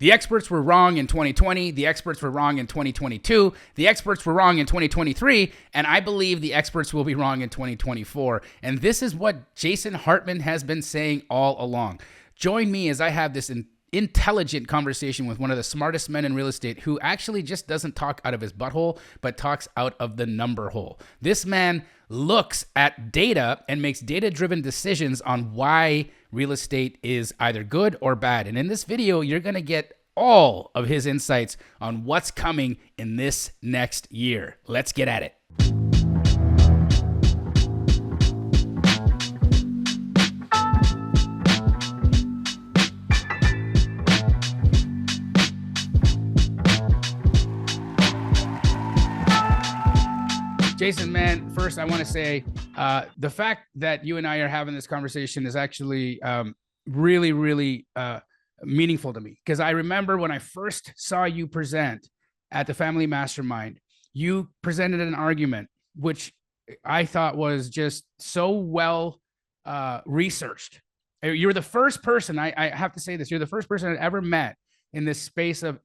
The experts were wrong in 2020. The experts were wrong in 2022. The experts were wrong in 2023. And I believe the experts will be wrong in 2024. And this is what Jason Hartman has been saying all along. Join me as I have this intelligent conversation with one of the smartest men in real estate who actually just doesn't talk out of his butthole, but talks out of the number hole. This man looks at data and makes data-driven decisions on why real estate is either good or bad. And in this video, you're going to get all of his insights on what's coming in this next year. Let's get at it. Jason, man, first I want to say the fact that you and I are having this conversation is actually really meaningful to me, because I remember when I first saw you present at the Family Mastermind, you presented an argument which I thought was just so well researched. You were the first person, I have to say this, you're the first person I've ever met in this space of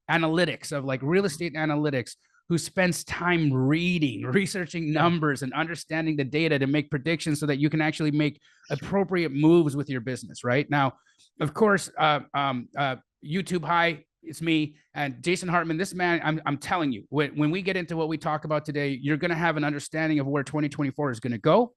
analytics, of like real estate analytics, who spends time researching numbers and understanding the data to make predictions so that you can actually make appropriate moves with your business. Right now, of course, YouTube, hi, it's me and Jason Hartman. This man, I'm telling you, when we get into what we talk about today, you're going to have an understanding of where 2024 is going to go,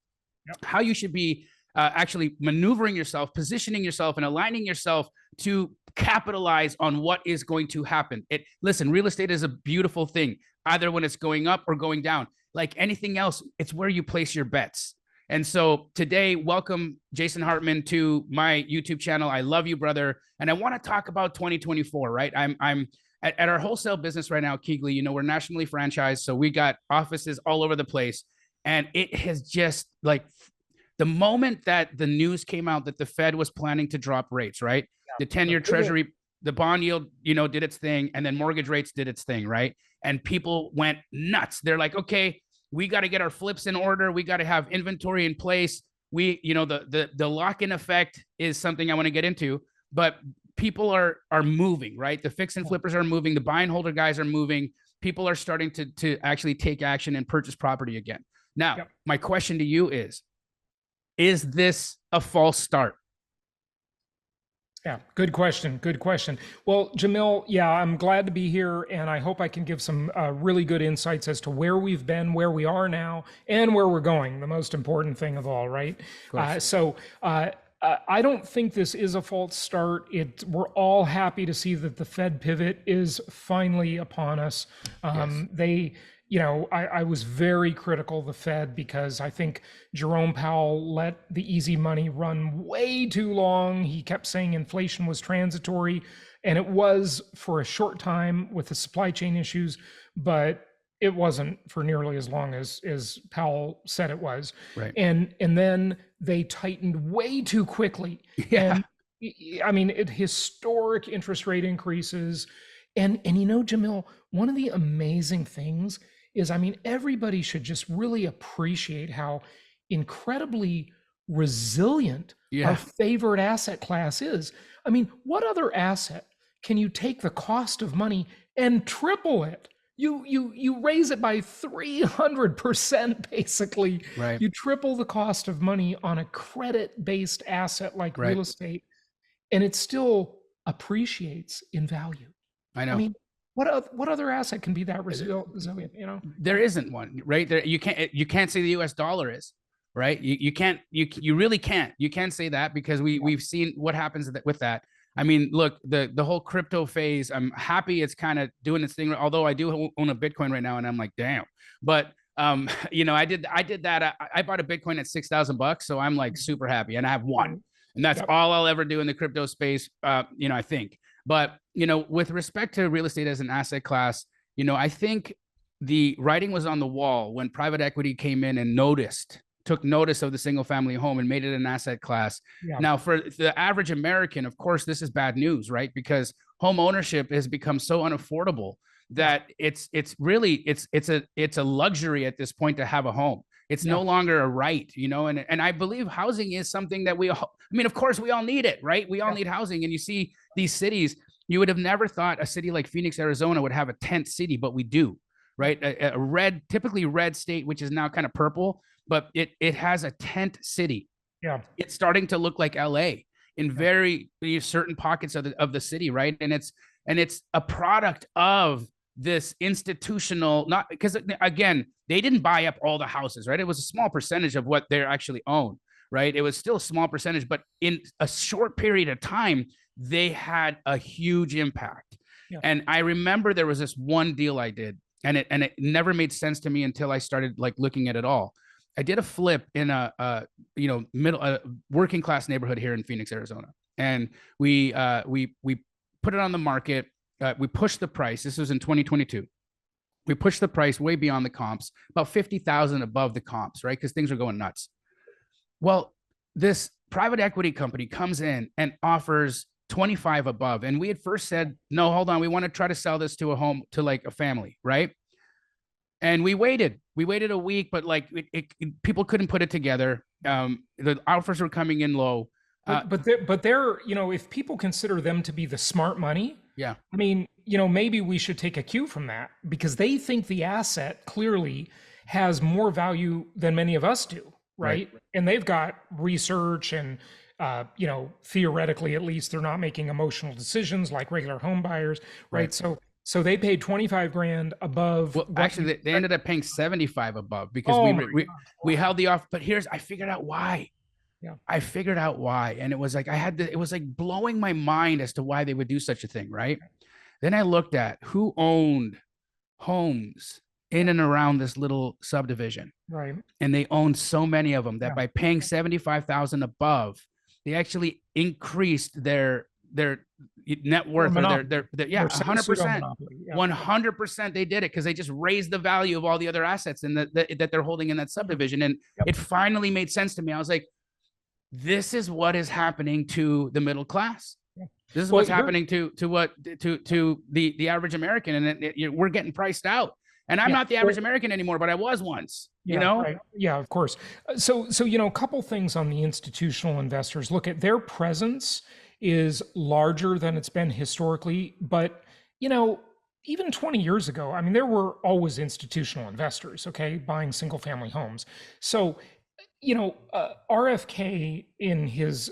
how you should be actually maneuvering yourself, positioning yourself, and aligning yourself to capitalize on what is going to happen. Listen, real estate is a beautiful thing, either when it's going up or going down. Like anything else, it's where you place your bets. And so today, welcome Jason Hartman to my YouTube channel. I love you, brother. And I want to talk about 2024, right? I'm at our wholesale business right now, Keegley. You know, we're nationally franchised, so we got offices all over the place. And it has just like, the moment that the news came out that the Fed was planning to drop rates, right? The 10-year treasury, the bond yield, you know, did its thing, and then mortgage rates did its thing, right? And people went nuts. They're like, okay, we got to get our flips in order. We got to have inventory in place. We, you know, the lock-in effect is something I want to get into, but people are moving, right? The fix and flippers are moving. The buy and holder guys are moving. People are starting to actually take action and purchase property again. Now, my question to you is this a false start? Yeah, good question. Good question. Well, Jamil, yeah, I'm glad to be here, and I hope I can give some really good insights as to where we've been, where we are now, and where we're going. The most important thing of all, right? I don't think this is a false start. We're all happy to see that the Fed pivot is finally upon us. You know, I was very critical of the Fed because I think Jerome Powell let the easy money run way too long. He kept saying inflation was transitory, and it was for a short time with the supply chain issues, but it wasn't for nearly as long as Powell said it was. Right. And then they tightened way too quickly. Yeah. And I mean, historic interest rate increases. And you know, Jamil, one of the amazing things is, I mean, everybody should just really appreciate how incredibly resilient our favorite asset class is. I mean, what other asset can you take the cost of money and triple it? You raise it by 300%, basically. Right. You triple the cost of money on a credit-based asset like real estate, and it still appreciates in value. I know. I mean, what other asset can be that resilient? You know, there isn't one, right? There, you can't say the U.S. dollar is, right? You really can't. You can't say that because we've seen what happens with that. I mean, look, the whole crypto phase, I'm happy it's kind of doing its thing. Although I do own a Bitcoin right now, and I'm like, damn. But you know, I did that. I bought a Bitcoin at $6,000, so I'm like super happy, and I have one, and that's all I'll ever do in the crypto space. You know, I think. But, you know, with respect to real estate as an asset class, you know, I think the writing was on the wall when private equity came in and took notice of the single family home and made it an asset class. Now, for the average American, of course, this is bad news, right? Because home ownership has become so unaffordable that it's a luxury at this point to have a home. It's no longer a right, you know, and I believe housing is something that we all, I mean, of course we all need it, right? We all need housing. And you see these cities, you would have never thought a city like Phoenix, Arizona would have a tent city, but we do, right? A red, typically red state, which is now kind of purple, but it has a tent city. Yeah. It's starting to look like LA in very certain pockets of the city, right? And it's a product of this institutional, not because again, they didn't buy up all the houses, right? It was a small percentage of what they actually own, right? It was still a small percentage, but in a short period of time, they had a huge impact. Yeah. And I remember there was this one deal I did, and it never made sense to me until I started like looking at it all. I did a flip in a middle working class neighborhood here in Phoenix, Arizona, and we put it on the market. We pushed the price. This was in 2022. We pushed the price way beyond the comps, about 50,000 above the comps, right? Because things were going nuts. Well, this private equity company comes in and offers 25 above, and we had first said, no, hold on, we want to try to sell this to a home, to like a family, right? And we waited a week, but like people couldn't put it together. The offers were coming in low. But they're, if people consider them to be the smart money, yeah, I mean, maybe we should take a cue from that, because they think the asset clearly has more value than many of us do, right? And they've got research and, theoretically, at least, they're not making emotional decisions like regular home buyers, right? So they paid 25 grand above. Well, actually, they ended up paying 75 above because we held the offer. But I figured out why. Yeah. I figured out why. And it was like, it was like blowing my mind as to why they would do such a thing. Right. Then I looked at who owned homes in and around this little subdivision. Right. And they owned so many of them that by paying 75,000 above, they actually increased their net worth, or their 100%. 100% they did it because they just raised the value of all the other assets and that they're holding in that subdivision. And it finally made sense to me. I was like, this is what is happening to the middle class. This is what's happening to the average American, and we're getting priced out. And I'm not the average American anymore, but I was once, Right. Yeah, of course. So, a couple things on the institutional investors. Look at their presence is larger than it's been historically, but, even 20 years ago, I mean, there were always institutional investors, okay, buying single family homes. So, RFK in his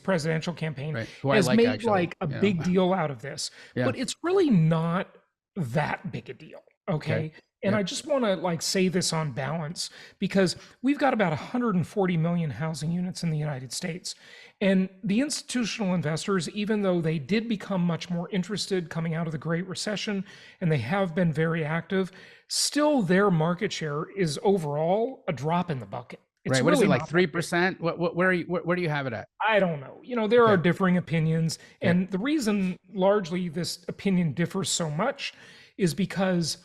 presidential campaign has made like a big deal out of this, but it's really not that big a deal. Okay. And I just want to like say this on balance, because we've got about 140 million housing units in the United States. And the institutional investors, even though they did become much more interested coming out of the Great Recession, and they have been very active, still their market share is overall a drop in the bucket. It's what really is it, like 3%? Where do you have it at? I don't know. There are differing opinions. And the reason largely this opinion differs so much is because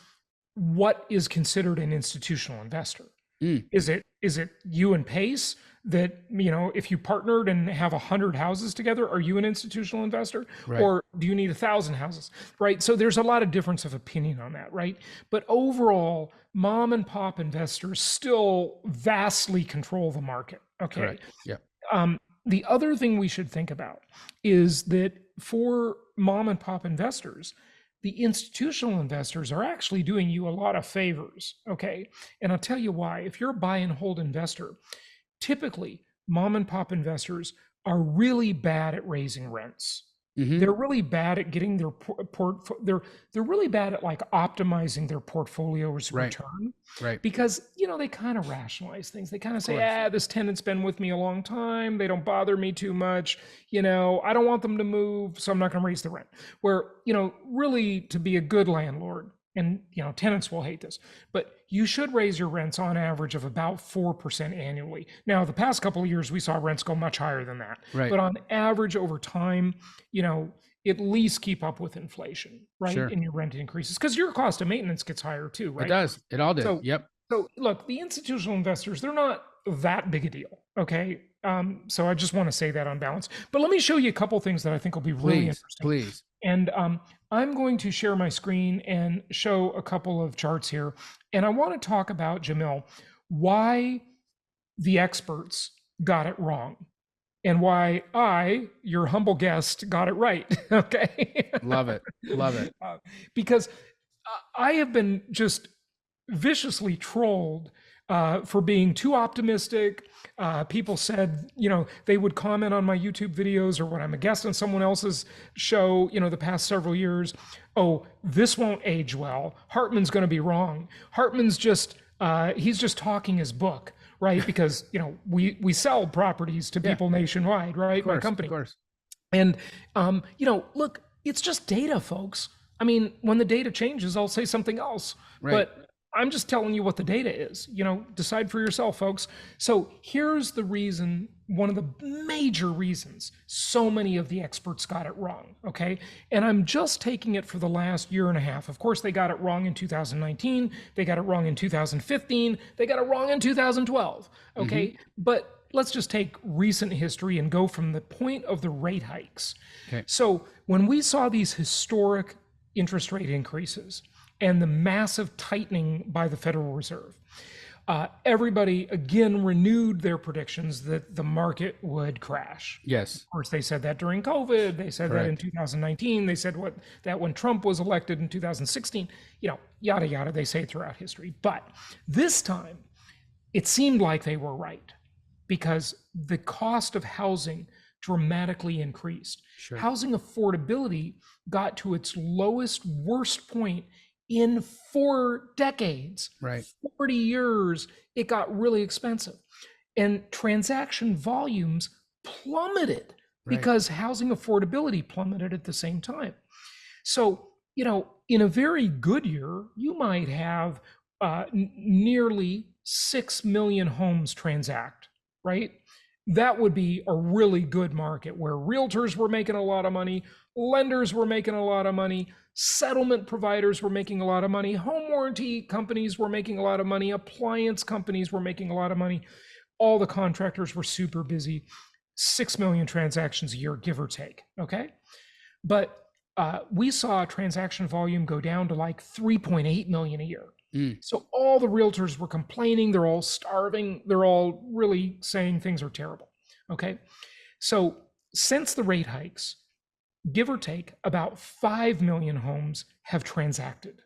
what is considered an institutional investor? Is it you and Pace that, if you partnered and have 100 houses together, are you an institutional investor? Or do you need 1,000 houses? Right. So there's a lot of difference of opinion on that. Right. But overall, mom and pop investors still vastly control the market. Okay. Correct. Yeah. The other thing we should think about is that for mom and pop investors, the institutional investors are actually doing you a lot of favors, okay? And I'll tell you why. If you're a buy and hold investor, typically mom and pop investors are really bad at raising rents. They're really bad at getting their they're really bad at like optimizing their portfolio's return, because they kind of rationalize things. They kind of say, this tenant's been with me a long time, they don't bother me too much, I don't want them to move, so I'm not going to raise the rent. Where really, to be a good landlord, and tenants will hate this, but you should raise your rents on average of about 4% annually. Now, the past couple of years, we saw rents go much higher than that. But on average over time, at least keep up with inflation, right? In your rent increases, because your cost of maintenance gets higher too, right? It does. It all did. So look, the institutional investors, they're not that big a deal, okay? So I just want to say that on balance. But let me show you a couple things that I think will be really interesting. Please. And I'm going to share my screen and show a couple of charts here. And I want to talk about, Jamil, why the experts got it wrong. and why I, your humble guest, got it right. Okay. Love it. Love it. Because I have been just viciously trolled for being too optimistic. People said, they would comment on my YouTube videos or when I'm a guest on someone else's show, the past several years. Oh, this won't age well. Hartman's going to be wrong. Hartman's just, he's just talking his book, right? Because, we sell properties to people nationwide, right? My company. Of course. And, look, it's just data, folks. I mean, when the data changes, I'll say something else. Right. But I'm just telling you what the data is. Decide for yourself, folks. So here's the reason, one of the major reasons so many of the experts got it wrong, okay? And I'm just taking it for the last year and a half. Of course, they got it wrong in 2019. They got it wrong in 2015. They got it wrong in 2012, okay? Mm-hmm. But let's just take recent history and go from the point of the rate hikes. Okay. So when we saw these historic interest rate increases and the massive tightening by the Federal Reserve, everybody again renewed their predictions that the market would crash. Yes. Of course, they said that during COVID. They said that in 2019. They said that when Trump was elected in 2016. Yada yada. They say throughout history. But this time, it seemed like they were right because the cost of housing dramatically increased. Sure. Housing affordability got to its worst point in 4 decades. Right. 40 years, it got really expensive. And transaction volumes plummeted because housing affordability plummeted at the same time. So, in a very good year, you might have nearly 6 million homes transact, right? That would be a really good market where realtors were making a lot of money, lenders were making a lot of money, settlement providers were making a lot of money, home warranty companies were making a lot of money, appliance companies were making a lot of money. All the contractors were super busy. 6 million transactions a year, give or take, okay? But we saw transaction volume go down to like 3.8 million a year. So all the realtors were complaining, they're all starving, they're all really saying things are terrible, okay? So since the rate hikes, give or take, about 5 million homes have transacted.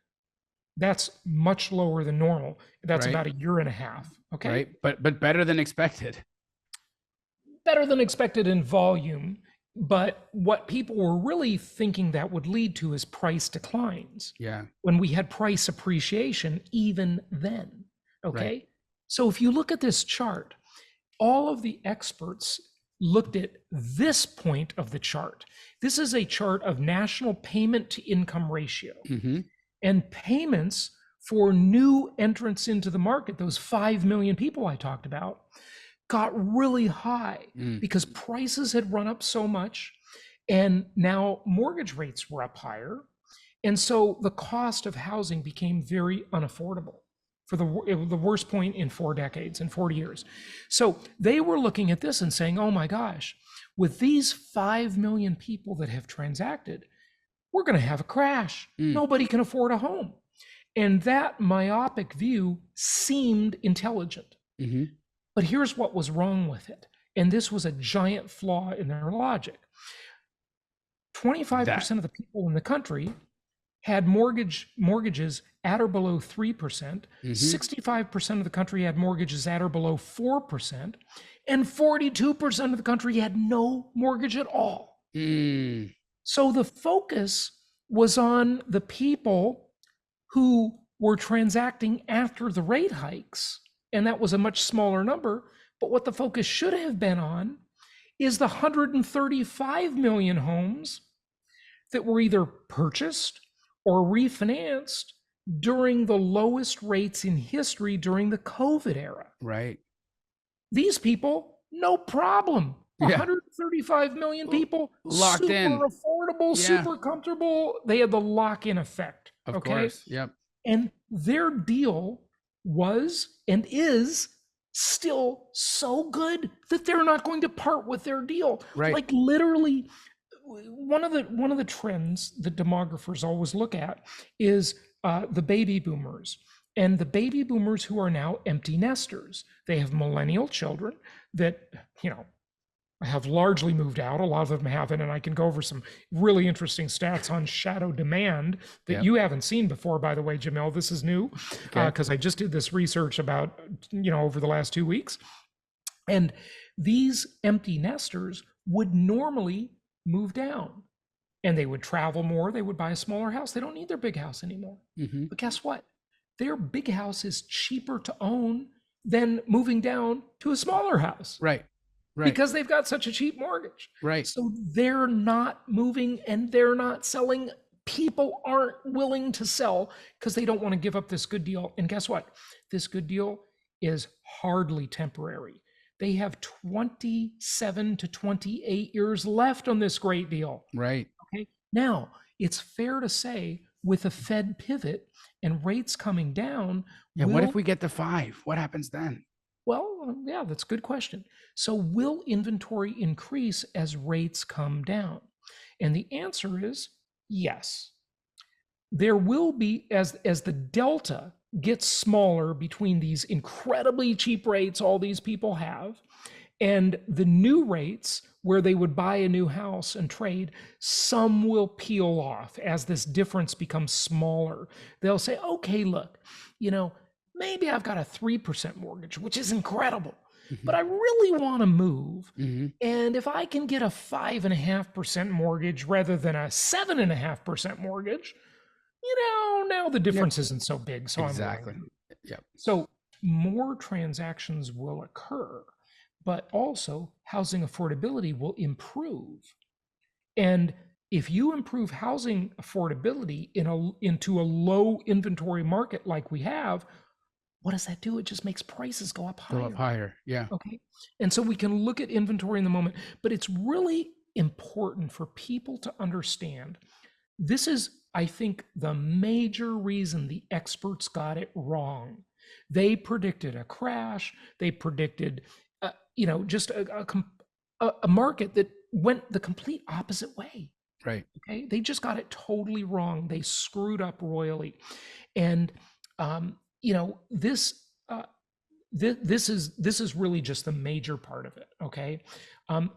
That's much lower than normal. That's about a year and a half, okay? Right, but better than expected. Better than expected in volume, but what people were really thinking that would lead to is price declines. Yeah. When we had price appreciation even then, okay? Right. So if you look at this chart, all of the experts looked at this point of the chart. This is a chart of national payment to income ratio. Mm-hmm. And payments for new entrants into the market, those 5 million people I talked about, got really high because prices had run up so much and now mortgage rates were up higher. And so the cost of housing became very unaffordable for the worst point in 4 decades, in 40 years. So they were looking at this and saying, oh my gosh, with these 5 million people that have transacted, we're going to have a crash. Nobody can afford a home. And that myopic view seemed intelligent. Mm-hmm. But here's what was wrong with it. And this was a giant flaw in their logic. 25% of the people in the country had mortgages at or below 3%. Mm-hmm. 65% of the country had mortgages at or below 4%. And 42% of the country had no mortgage at all. So the focus was on the people who were transacting after the rate hikes. And that was a much smaller number. But what the focus should have been on is the 135 million homes that were either purchased or refinanced during the lowest rates in history during the COVID era. Right. These people, no problem. 135 million people, locked super in, affordable, super comfortable. They had the lock-in effect. Of course. Yep. And their deal was and is still so good that they're not going to part with their deal. Right. Like literally, one of the trends that demographers always look at is the baby boomers. And the baby boomers who are now empty nesters. They have millennial children that, have largely moved out. A lot of them haven't. And I can go over some really interesting stats on shadow demand that Yep. you haven't seen before, by the way, Jamil. This is new Okay. because I just did this research about, over the last 2 weeks. And these empty nesters would normally move down and they would travel more. They would buy a smaller house. They don't need their big house anymore. Mm-hmm. But guess what? Their big house is cheaper to own than moving down to a smaller house. Right. Right. Because they've got such a cheap mortgage. Right. So they're not moving and they're not selling. People aren't willing to sell because they don't want to give up this good deal. And guess what? This good deal is hardly temporary. They have 27 to 28 years left on this great deal. Right. Okay. Now, it's fair to say with a Fed pivot and rates coming down. Yeah. What if we get to 5? What happens then? Well, yeah, that's a good question. So will inventory increase as rates come down? And the answer is yes. There will be, as the delta gets smaller between these incredibly cheap rates all these people have and the new rates where they would buy a new house and trade, some will peel off as this difference becomes smaller. They'll say, okay, look, maybe I've got a 3% mortgage, which is incredible, but I really want to move. And if I can get a 5.5% mortgage rather than a 7.5% mortgage, now the difference isn't so big. So exactly. Yep. So more transactions will occur, but also housing affordability will improve. And if you improve housing affordability into a low inventory market like we have, what does that do? It just makes prices go up higher. Go up higher. Yeah. Okay. And so we can look at inventory in the moment, but it's really important for people to understand. This is, I think, the major reason the experts got it wrong. They predicted a crash. They predicted, just a market that went the complete opposite way. Right. Okay. They just got it totally wrong. They screwed up royally. And, this is really just the major part of it. Okay.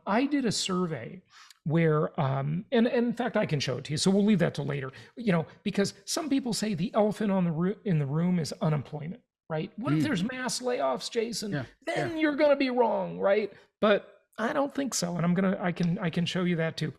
I did a survey where, and in fact, I can show it to you. So we'll leave that till later, because some people say the elephant in the room is unemployment, right? What if there's mass layoffs, Jason? Yeah. Then you're going to be wrong, right? But I don't think so. And I can show you that too.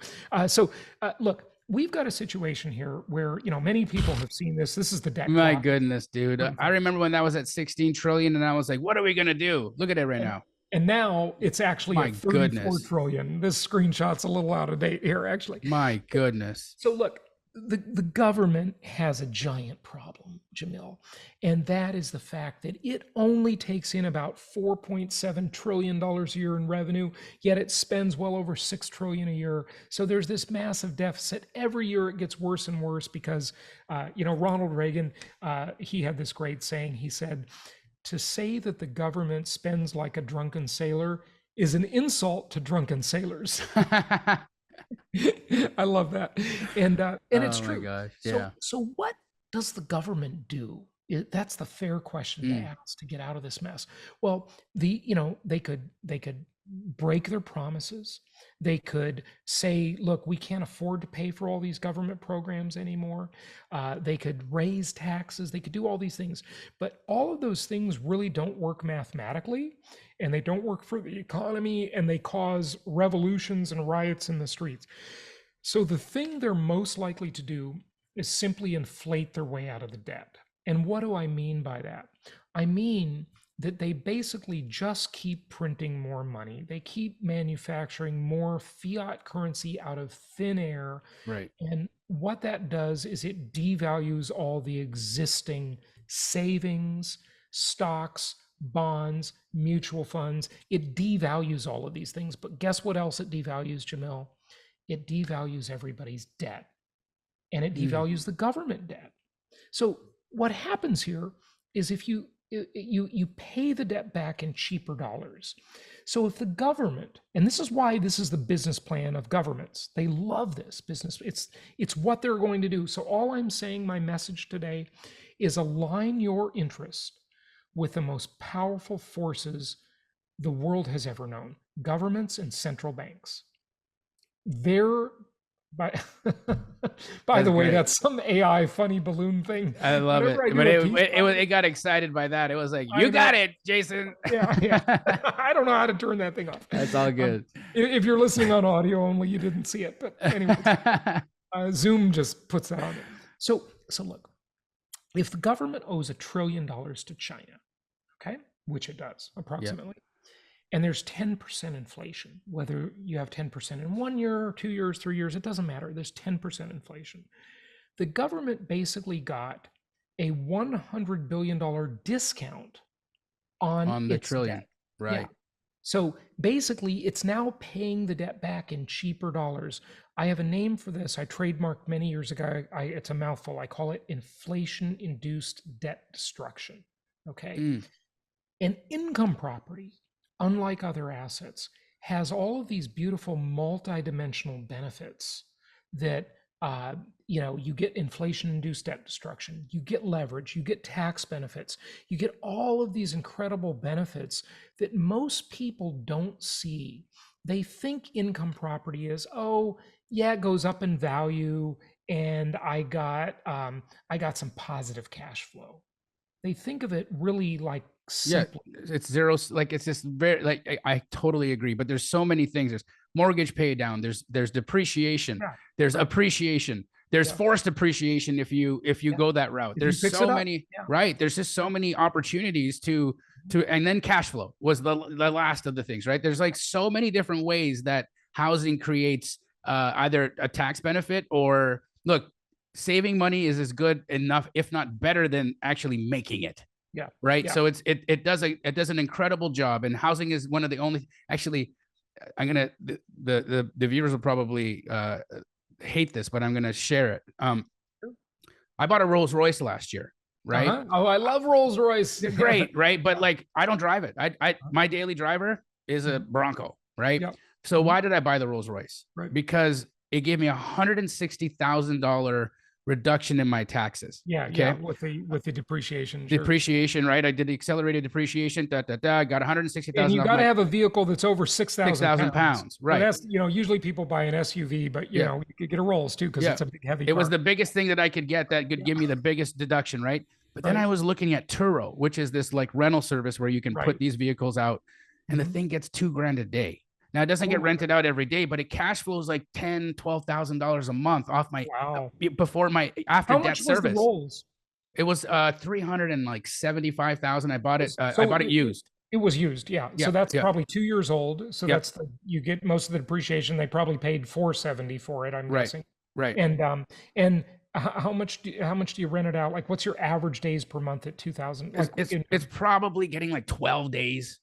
Look, we've got a situation here where, many people have seen this. This is the debt. My goodness, dude. I remember when that was at 16 trillion and I was like, what are we going to do? Look at it right now. And now it's actually at 34 trillion. This screenshot's a little out of date here, actually. My goodness. So look, the government has a giant problem, Jamil, and that is the fact that it only takes in about $4.7 trillion a year in revenue, yet it spends well over $6 trillion a year. So there's this massive deficit. Every year it gets worse and worse because, Ronald Reagan, he had this great saying. He said, to say that the government spends like a drunken sailor is an insult to drunken sailors. I love that. And it's true. Gosh. Yeah. So what does the government do? That's the fair question to ask to get out of this mess. Well, they could break their promises. They could say, look, we can't afford to pay for all these government programs anymore. They could raise taxes. They could do all these things. But all of those things really don't work mathematically, and they don't work for the economy, and they cause revolutions and riots in the streets. So the thing they're most likely to do is simply inflate their way out of the debt. And what do I mean by that? I mean that they basically just keep printing more money. They keep manufacturing more fiat currency out of thin air. Right. And what that does is it devalues all the existing savings, stocks, bonds, mutual funds. It devalues all of these things. But guess what else it devalues, Jamil? It devalues everybody's debt. And it devalues the government debt. So what happens here is if you pay the debt back in cheaper dollars. So if the government, and this is why this is the business plan of governments, they love this business. It's what they're going to do. So all I'm saying, my message today is align your interest with the most powerful forces the world has ever known. Governments and central banks. They're by by the way, great. that's some AI funny balloon thing. I love it. Whenever I do But a it, piece it, it, on was, it got excited by that. It was like, I you know. got it, Jason. Yeah, yeah. I don't know how to turn that thing off. That's all good. If you're listening on audio only, you didn't see it. But anyways, Zoom just puts that on there. So look, if the government owes $1 trillion to China, okay, which it does approximately, and there's 10% inflation, whether you have 10% in 1 year, 2 years, 3 years, it doesn't matter. There's 10% inflation. The government basically got a $100 billion discount on the its trillion, debt. right? Yeah. So basically, it's now paying the debt back in cheaper dollars. I have a name for this. I trademarked many years ago. It's a mouthful. I call it inflation-induced debt destruction. Okay. An income property, unlike other assets, has all of these beautiful multidimensional benefits that you get inflation-induced debt destruction, you get leverage, you get tax benefits, you get all of these incredible benefits that most people don't see. They think income property is, oh yeah, it goes up in value, and I got some positive cash flow. They think of it really like simply. Yeah, it's zero. Like it's just very like I totally agree. But there's so many things. There's mortgage pay down. There's depreciation. Yeah, there's right. appreciation. There's forced appreciation if you go that route. There's so many, right? There's just so many opportunities to and then cash flow was the last of the things, right? There's like so many different ways that housing creates either a tax benefit or look, saving money is as good enough, if not better than actually making it. Yeah. Right. Yeah. So it does an incredible job, and housing is one of the only, actually, I'm going to, the viewers will probably hate this, but I'm going to share it. I bought a Rolls Royce last year. Right. Oh, I love Rolls Royce. Great. Right. But like, I don't drive it. My daily driver is a Bronco. Right. Yep. So why did I buy the Rolls Royce? Right. Because it gave me $160,000 reduction in my taxes. Yeah. Okay. Yeah. With the depreciation. Depreciation, right? I did the accelerated depreciation. I got 160,000. And you got to have a vehicle that's over 6,000 pounds. Right. So that's, usually people buy an SUV, but you know, you could get a Rolls too, because it's a big, heavy car. It was the biggest thing that I could get that could give me the biggest deduction, right? But then I was looking at Turo, which is this like rental service where you can put these vehicles out, and the thing gets $2,000 a day. Now it doesn't get rented out every day, but it cash flows like $10,000, $12,000 a month off my before my after debt service. Was the Rolls? It was 375,000. I bought it. I bought it used. It was used, yeah. So that's probably 2 years old. So that's you get most of the depreciation. They probably paid $470 for it, I'm guessing. Right. And how much do you rent it out? Like, what's your average days per month at 2,000? Like, it's probably getting like 12 days.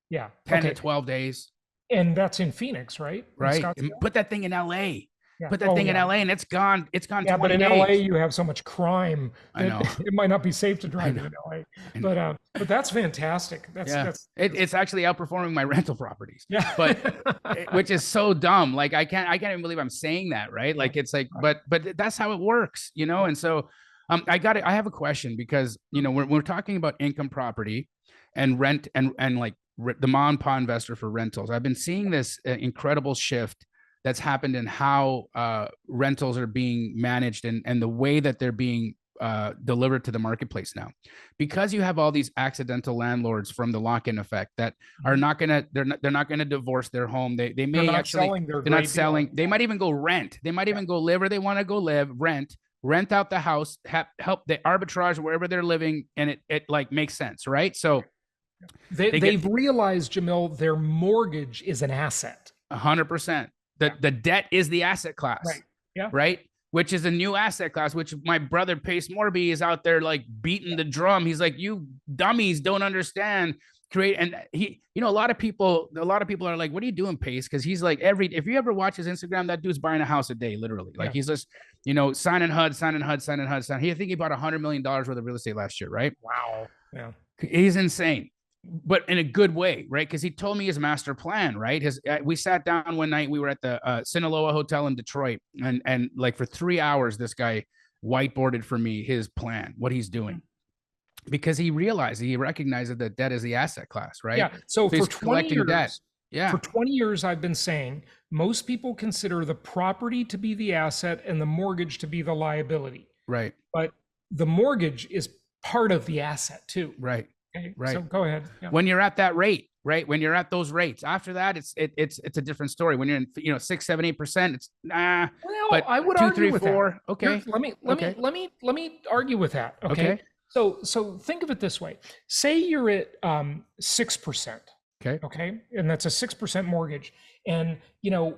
Yeah, 10 to 12 days. And that's in Phoenix, right? Right. Put that thing in LA. Yeah. Put that thing in LA, and it's gone. It's gone. Yeah, 20 but in days. LA you have so much crime. I know. It might not be safe to drive in LA. But that's fantastic. That's it's actually outperforming my rental proproperties. Yeah. But which is so dumb. Like I can't even believe I'm saying that, right? Like it's like, but that's how it works, And so I have a question, because we're talking about income property and rent and like the mom and pop investor for rentals. I've been seeing this incredible shift that's happened in how rentals are being managed and the way that they're being delivered to the marketplace now, because you have all these accidental landlords from the lock-in effect that are not gonna they're not gonna divorce their home. They may actually they're not selling. They might even go rent. They might even go live where they want to go live, rent out the house, help the arbitrage wherever they're living, and it like makes sense, right? So they've realized, Jamil, their mortgage is an asset. 100%. The debt is the asset class. Right. Yeah. Right. Which is a new asset class, which my brother Pace Morby is out there like beating the drum. He's like, you dummies don't understand. And he, a lot of people are like, what are you doing, Pace? Because he's like if you ever watch his Instagram, that dude's buying a house a day, literally. Like he's just, signing HUD. I think he bought $100 million worth of real estate last year, right? Wow. Yeah. He's insane. But in a good way, right? Because he told me his master plan, right? We sat down one night. We were at the Sinaloa Hotel in Detroit, and like for 3 hours, this guy whiteboarded for me his plan, what he's doing. Because he recognized that debt is the asset class, right? Yeah. So for he's 20 collecting debt. years, Yeah. for 20 years, I've been saying most people consider the property to be the asset and the mortgage to be the liability. Right. But the mortgage is part of the asset too. Right. Okay. Right. So go ahead. Yeah. When you're at that rate, right? When you're at those rates, after that, it's a different story. When you're in, 6, 7, 8%, it's nah. Well, But I would 2, argue 3, with 4, that. okay. Here, let me argue with that. Okay. Okay. So think of it this way. Say you're at 6%. Okay. Okay. And that's a 6% mortgage. And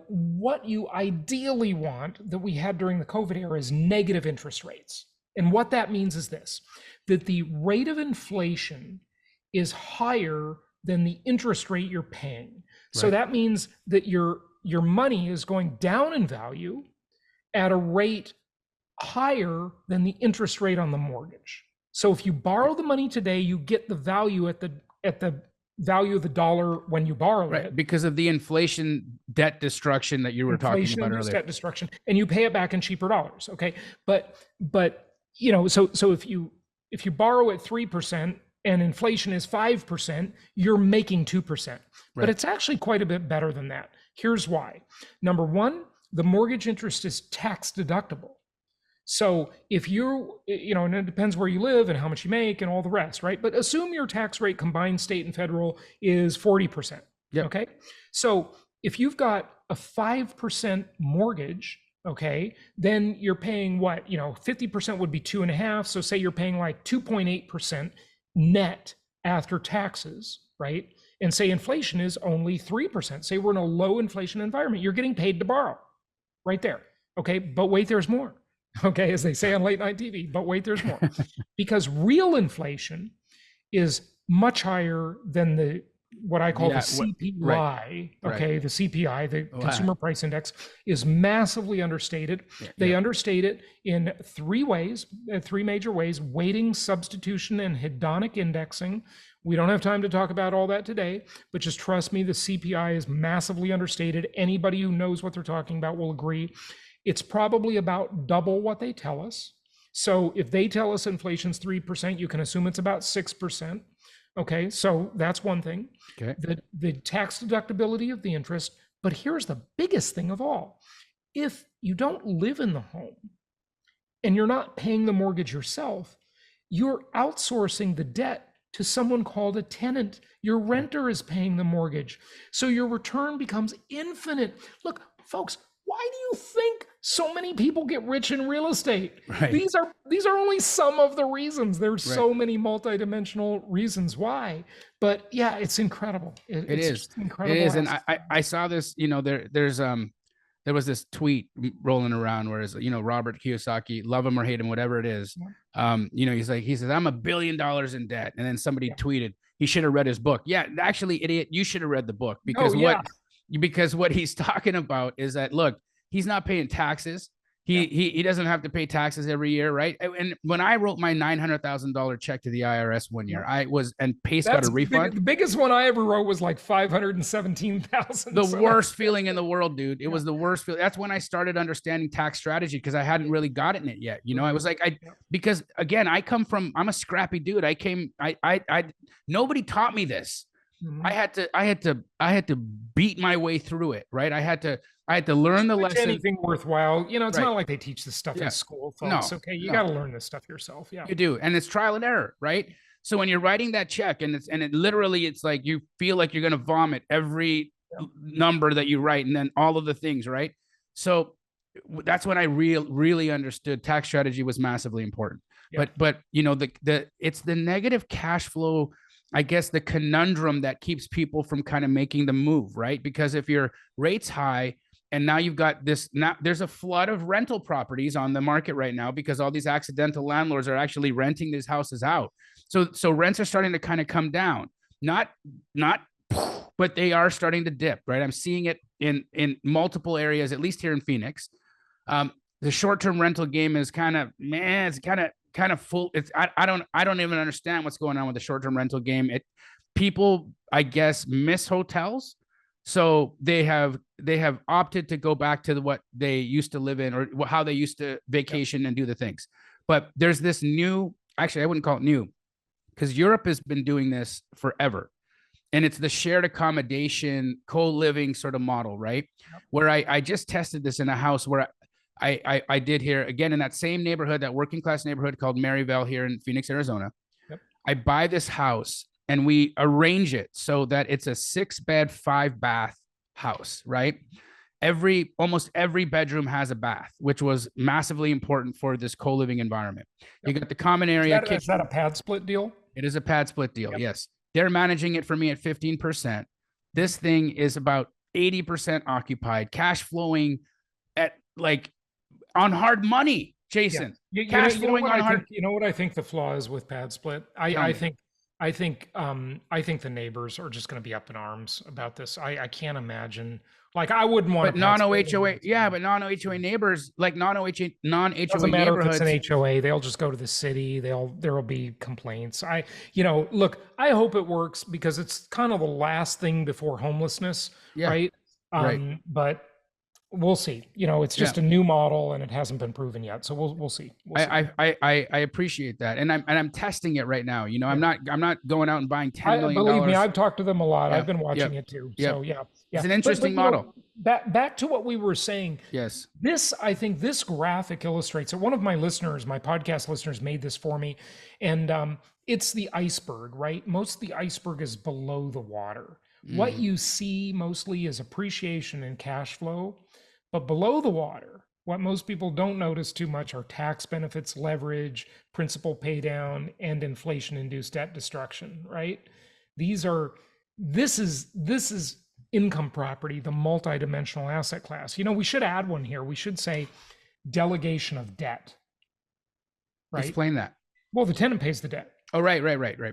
what you ideally want that we had during the COVID era is negative interest rates. And what that means is this, that the rate of inflation is higher than the interest rate you're paying. So Right. that means that your money is going down in value at a rate higher than the interest rate on the mortgage. So if you borrow the money today, you get the value at the value of the dollar when you borrow Right. it. Because of the inflation debt destruction that you were talking about earlier. Debt destruction, and you pay it back in cheaper dollars. Okay. But so if you borrow at 3% and inflation is 5%, you're making 2%. Right. But it's actually quite a bit better than that. Here's why. Number one, the mortgage interest is tax deductible. So if you're, and it depends where you live and how much you make and all the rest, right? But assume your tax rate combined state and federal is 40%. Yep. Okay. So if you've got a 5% mortgage, okay, then you're paying what, 50% would be 2.5. So say you're paying like 2.8% net after taxes, right? And say inflation is only 3%. Say we're in a low inflation environment. You're getting paid to borrow right there. Okay. But wait, there's more. Okay, as they say on late night TV, but wait, there's more. Because real inflation is much higher than what I call the CPI. Right. Okay, Right. the CPI, the Consumer Price Index, is massively understated. They understate it in three major ways: weighting, substitution, and hedonic indexing. We don't have time to talk about all that today, but just trust me, the CPI is massively understated. Anybody who knows what they're talking about will agree. It's probably about double what they tell us. So if they tell us inflation's 3%, you can assume it's about 6%. Okay, so that's one thing. Okay. The tax deductibility of the interest. But here's the biggest thing of all. If you don't live in the home and you're not paying the mortgage yourself, you're outsourcing the debt to someone called a tenant. Your renter is paying the mortgage. So your return becomes infinite. Look, folks, why do you think so many people get rich in real estate? Right. These are only some of the reasons. There's so many multidimensional reasons why. But yeah, it's incredible. It's incredible. It is. And I saw this, there was this tweet rolling around where it's, Robert Kiyosaki, love him or hate him, whatever it is. He says, I'm $1 billion in debt. And then somebody tweeted, he should have read his book. Yeah, actually, idiot, you should have read the book because what he's talking about is that, look, he's not paying taxes. He doesn't have to pay taxes every year, right? And when I wrote my $900,000 check to the IRS one year, Pace got a refund. The biggest one I ever wrote was like $517,000. The worst feeling in the world, dude. It was the worst feeling. That's when I started understanding tax strategy because I hadn't really gotten it yet. I was like, because again, I'm a scrappy dude. Nobody taught me this. Mm-hmm. I had to beat my way through it, right? I had to learn the lesson. Anything worthwhile, it's not like they teach this stuff in school, folks. Okay, you got to learn this stuff yourself. Yeah, you do, and it's trial and error, right? So when you're writing that check, and it literally, it's like you feel like you're gonna vomit every number that you write, and then all of the things, right? So that's when I really understood tax strategy was massively important. Yeah. But it's the negative cash flow, I guess, the conundrum that keeps people from kind of making the move, right? Because if your rate's high and now you've got there's a flood of rental properties on the market right now because all these accidental landlords are actually renting these houses out. So rents are starting to kind of come down, not, but they are starting to dip, right? I'm seeing it in multiple areas, at least here in Phoenix. The short-term rental game is it's kind of full. I don't even understand what's going on with the short-term rental game. People, I guess, miss hotels, so they have opted to go back to what they used to live in or how they used to vacation and do the things. But there's this new, actually, I wouldn't call it new. because Europe has been doing this forever. And it's the shared accommodation, co-living sort of model, right? Yep. Where I just tested this in a house where I did here, again, in that same neighborhood, that working class neighborhood called Maryvale here in Phoenix, Arizona. Yep. I buy this house and we arrange it so that it's a 6-bed, 5-bath house, right? Almost every bedroom has a bath, which was massively important for this co-living environment. You got the common area kitchen. Is that a pad split deal? It is a pad split deal. Yep. Yes. They're managing it for me at 15%. This thing is about 80% occupied, cash flowing at like on hard money, Jason. Yeah. Cash flowing on hard. You know what I think the flaw is with pad split? I think the neighbors are just going to be up in arms about this. I can't imagine. Like, I wouldn't want. But non-HOA, yeah, but non-HOA neighbors, like non-HOA doesn't matter neighborhoods. If it's an HOA, they'll just go to the city. There will be complaints. Look, I hope it works because it's kind of the last thing before homelessness, right? Right. But we'll see. It's just a new model and it hasn't been proven yet. So we'll see. I appreciate that. And I'm testing it right now. I'm not going out and buying $10 million. Believe me, I've talked to them a lot. I've been watching it too. So yeah. It's an interesting model. Back to what we were saying. Yes. I think this graphic illustrates it. One of my listeners, my podcast listeners, made this for me. And it's the iceberg, right? Most of the iceberg is below the water. What you see mostly is appreciation and cash flow. But below the water, what most people don't notice too much are tax benefits, leverage, principal pay down, and inflation-induced debt destruction, right? This is income property, the multidimensional asset class. We should add one here. We should say delegation of debt, right? Explain that. Well, the tenant pays the debt. Oh, right.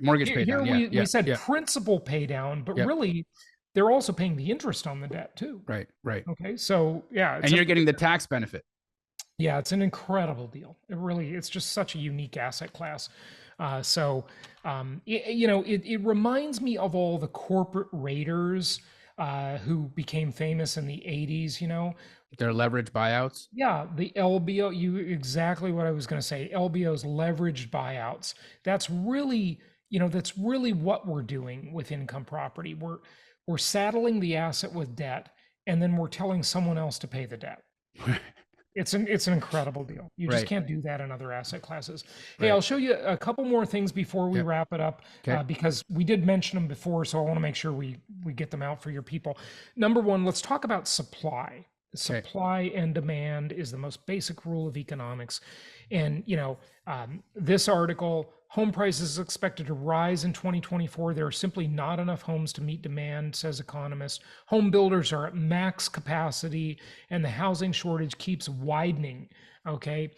Mortgage pay down. We said principal pay down, but really they're also paying the interest on the debt too. Right. Okay. So yeah. And you're getting the tax benefit. Yeah, it's an incredible deal. It's just such a unique asset class. It reminds me of all the corporate raiders who became famous in the 80s, Their leverage buyouts. Yeah, the LBO, exactly what I was going to say. LBO's leveraged buyouts. That's really what we're doing with income property. We're saddling the asset with debt, and then we're telling someone else to pay the debt. It's an incredible deal. You just can't do that in other asset classes. Hey, I'll show you a couple more things before we wrap it up, because we did mention them before, so I want to make sure we get them out for your people. Number one, let's talk about supply. Supply and demand is the most basic rule of economics. And, this article, home prices expected to rise in 2024. There are simply not enough homes to meet demand, says economists. Home builders are at max capacity and the housing shortage keeps widening. Okay.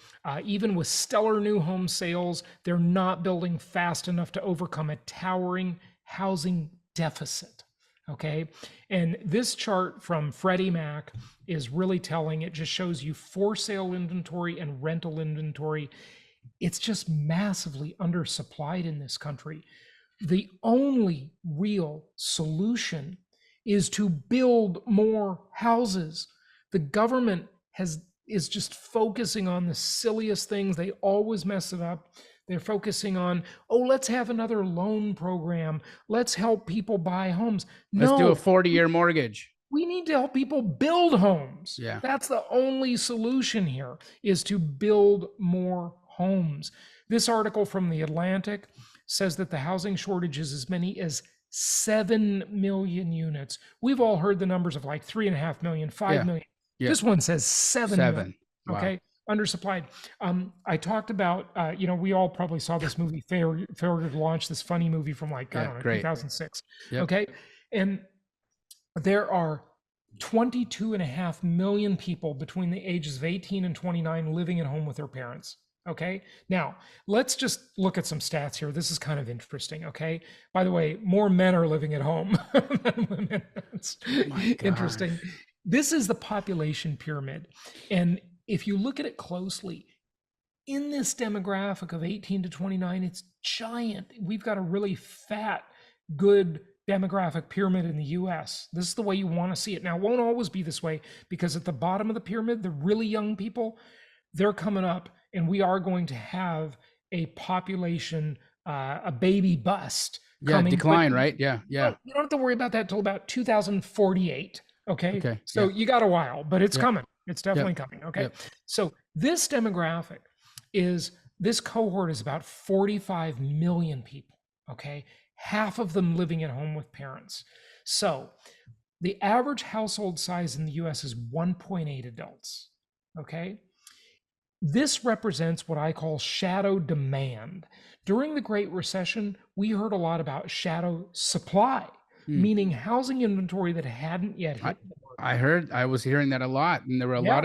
Even with stellar new home sales, they're not building fast enough to overcome a towering housing deficit. Okay. And this chart from Freddie Mac is really telling. It just shows you for sale inventory and rental inventory. It's just massively undersupplied in this country. The only real solution is to build more houses. The government is just focusing on the silliest things. They always mess it up. They're focusing on, let's have another loan program. Let's help people buy homes. Let's do a 40-year mortgage. We need to help people build homes. Yeah. That's the only solution here, is to build more homes. This article from The Atlantic says that the housing shortage is as many as 7 million units. We've all heard the numbers of like 3.5 million, 5 million. Yeah. This one says 7 million. Wow. Okay. Undersupplied. I talked about, we all probably saw this movie, Failure to Launch, this funny movie from 2006. Yep. Okay. And there are 22.5 million people between the ages of 18 and 29 living at home with their parents. Okay. Now let's just look at some stats here. This is kind of interesting. Okay. By the way, more men are living at home than women. It's interesting. This is the population pyramid. And if you look at it closely, in this demographic of 18 to 29, it's giant. We've got a really fat, good demographic pyramid in the US. This is the way you want to see it. Now, it won't always be this way, because at the bottom of the pyramid, the really young people, they're coming up, and we are going to have a population a baby bust coming. Decline, right? Yeah. You don't have to worry about that until about 2048. Okay. So you got a while, but it's coming. It's definitely coming. Okay. So this demographic this cohort is about 45 million people. Okay. Half of them living at home with parents. So the average household size in the US is 1.8 adults. Okay. This represents what I call shadow demand. During the Great Recession, we heard a lot about shadow supply, meaning housing inventory that hadn't yet hit. I was hearing that a lot, and there were a lot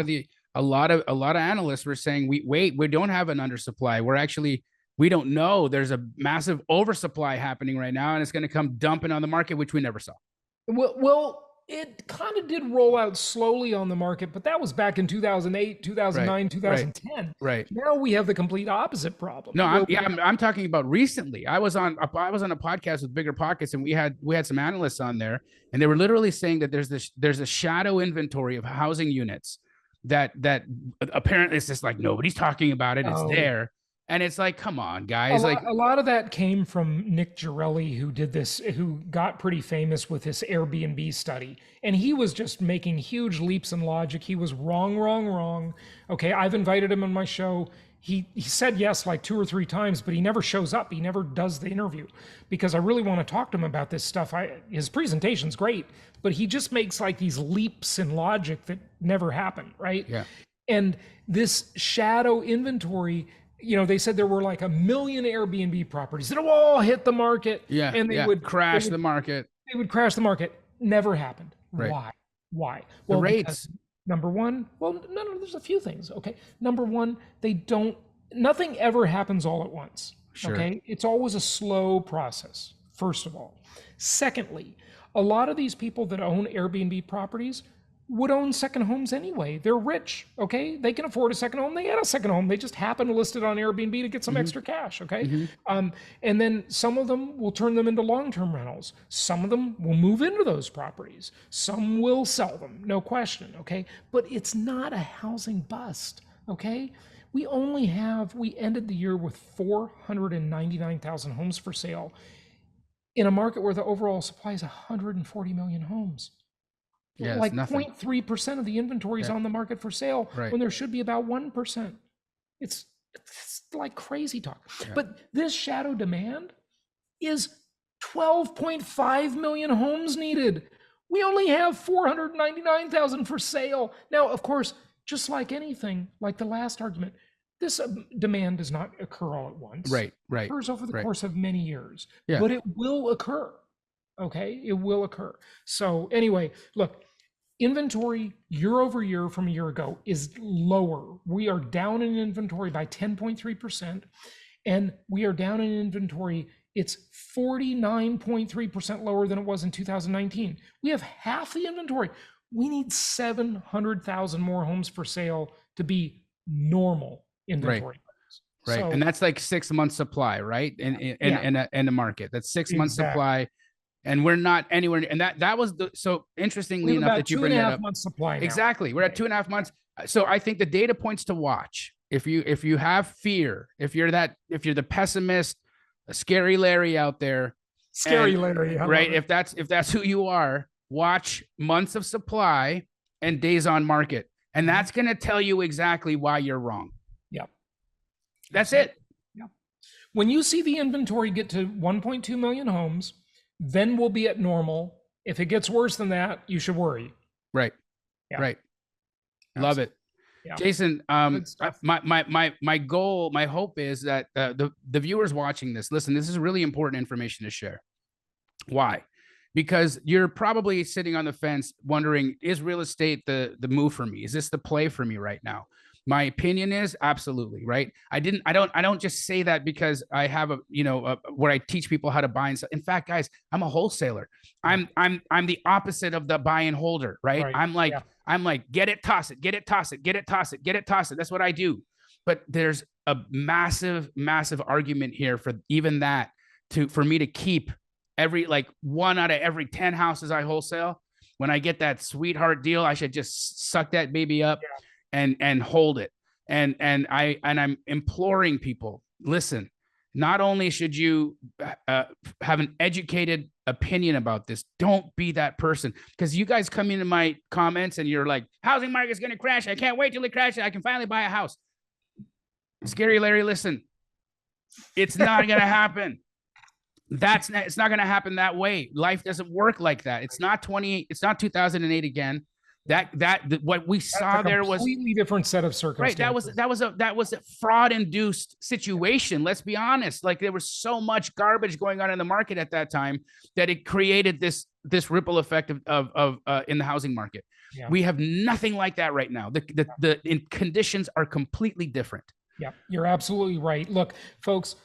of analysts were saying, we don't have an undersupply. We don't know. There's a massive oversupply happening right now, and it's going to come dumping on the market, which we never saw. Well, it kind of did roll out slowly on the market, but that was back in 2008, 2009, 2010. Right. Now we have the complete opposite problem. No, I'm talking about recently. I was on a podcast with Bigger Pockets, and we had some analysts on there, and they were literally saying that there's a shadow inventory of housing units that apparently it's just like nobody's talking about it. It's there. And it's like, come on, guys. A lot of that came from Nick Girelli, who got pretty famous with this Airbnb study. And he was just making huge leaps in logic. He was wrong. Okay, I've invited him on my show. He said yes like 2 or 3 times, but he never shows up. He never does the interview because I really want to talk to him about this stuff. His presentation's great, but he just makes like these leaps in logic that never happen, right? Yeah. And this shadow inventory, they said there were like 1 million Airbnb properties that all hit the market. Yeah. And they would crash the market. They would crash the market. Never happened. Right. Why? Well, the rates. Number one, no, there's a few things. Okay. Number one, nothing ever happens all at once. Sure. Okay. It's always a slow process, first of all. Secondly, a lot of these people that own Airbnb properties would own second homes anyway. They're rich, okay? They can afford a second home. They had a second home. They just happen to list it on Airbnb to get some extra cash, okay? And then some of them will turn them into long-term rentals. Some of them will move into those properties. Some will sell them, no question, okay? But it's not a housing bust, okay? We ended the year with 499,000 homes for sale in a market where the overall supply is 140 million homes. Yeah, like 0.3% of the inventory is on the market for sale when there should be about 1%. It's like crazy talk. Yeah. But this shadow demand is 12.5 million homes needed. We only have 499,000 for sale. Now, of course, just like anything, like the last argument, this demand does not occur all at once. Right. It occurs over the course of many years, but it will occur. Okay, it will occur. So anyway, look, inventory year over year from a year ago is lower. We are down in inventory by 10.3%, and we are down in inventory. It's 49.3% lower than it was in 2019. We have half the inventory. We need 700,000 more homes for sale to be normal inventory. Right. So, and that's like 6 months supply, right? In the market. That's 6 months supply. And we're not anywhere. And that was so interestingly enough that you bring that up. 2.5 months supply now. Exactly. We're at 2.5 months. So I think the data points to watch, if you have fear, if you're the pessimist, a scary Larry out there, Larry, right? If that's who you are, watch months of supply and days on market. And that's going to tell you exactly why you're wrong. Yeah. That's it. Yeah. When you see the inventory get to 1.2 million homes, then we'll be at normal. If it gets worse than that, you should worry. Right. Yeah. Right. Love it. Yeah. Jason, my goal, my hope is that the viewers watching this, listen, this is really important information to share. Why? Because you're probably sitting on the fence wondering, is real estate the move for me? Is this the play for me right now? My opinion is absolutely, right. I don't just say that because I have where I teach people how to buy and sell. In fact, guys, I'm a wholesaler. I'm the opposite of the buy and holder, right? I'm like, get it, toss it, get it, toss it, get it, toss it, get it, toss it. That's what I do. But there's a massive, massive argument here for even that for me to keep like 1 out of every 10 houses I wholesale. When I get that sweetheart deal, I should just suck that baby up. And hold it. And I'm imploring people, listen, not only should you have an educated opinion about this, don't be that person. Because you guys come into my comments and you're like, housing market's going to crash. I can't wait till it crashes. I can finally buy a house. Scary Larry, listen, it's not going to happen. It's not going to happen that way. Life doesn't work like that. It's not 2008 again. What we saw there was a completely different set of circumstances. Right. That was a fraud-induced situation. Let's be honest. Like, there was so much garbage going on in the market at that time that it created this ripple effect of in the housing market. Yeah. We have nothing like that right now. The conditions are completely different. Yeah, you're absolutely right. Look, folks,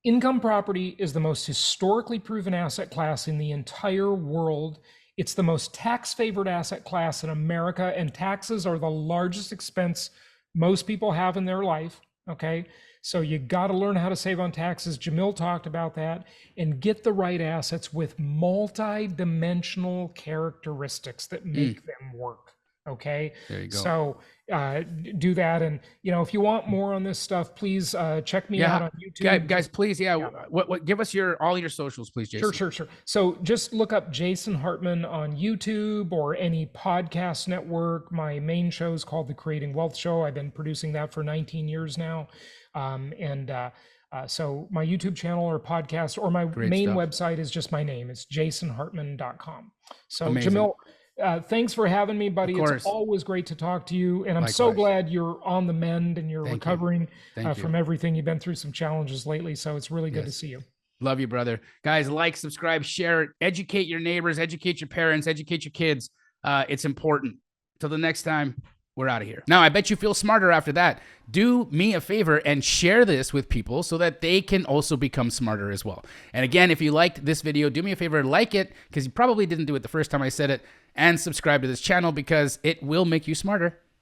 income property is the most historically proven asset class in the entire world. It's the most tax-favored asset class in America, and taxes are the largest expense most people have in their life, okay? So you got to learn how to save on taxes. Jamil talked about that, and get the right assets with multi-dimensional characteristics that make them work, okay? There you go. So do that. And, if you want more on this stuff, please check me out on YouTube. Guys, please. What give us all your socials, please, Jason. Sure. So just look up Jason Hartman on YouTube or any podcast network. My main show is called The Creating Wealth Show. I've been producing that for 19 years now. So my YouTube channel or podcast or my main website is just my name. It's jasonhartman.com. So amazing. Jamil, thanks for having me, buddy. It's always great to talk to you. And I'm so glad you're on the mend and you're recovering from everything. You've been through some challenges lately. So it's really good to see you. Love you, brother. Guys, like, subscribe, share, educate your neighbors, educate your parents, educate your kids. It's important. Till the next time, we're out of here. Now, I bet you feel smarter after that. Do me a favor and share this with people so that they can also become smarter as well. And again, if you liked this video, do me a favor, like it, because you probably didn't do it the first time I said it, and subscribe to this channel because it will make you smarter.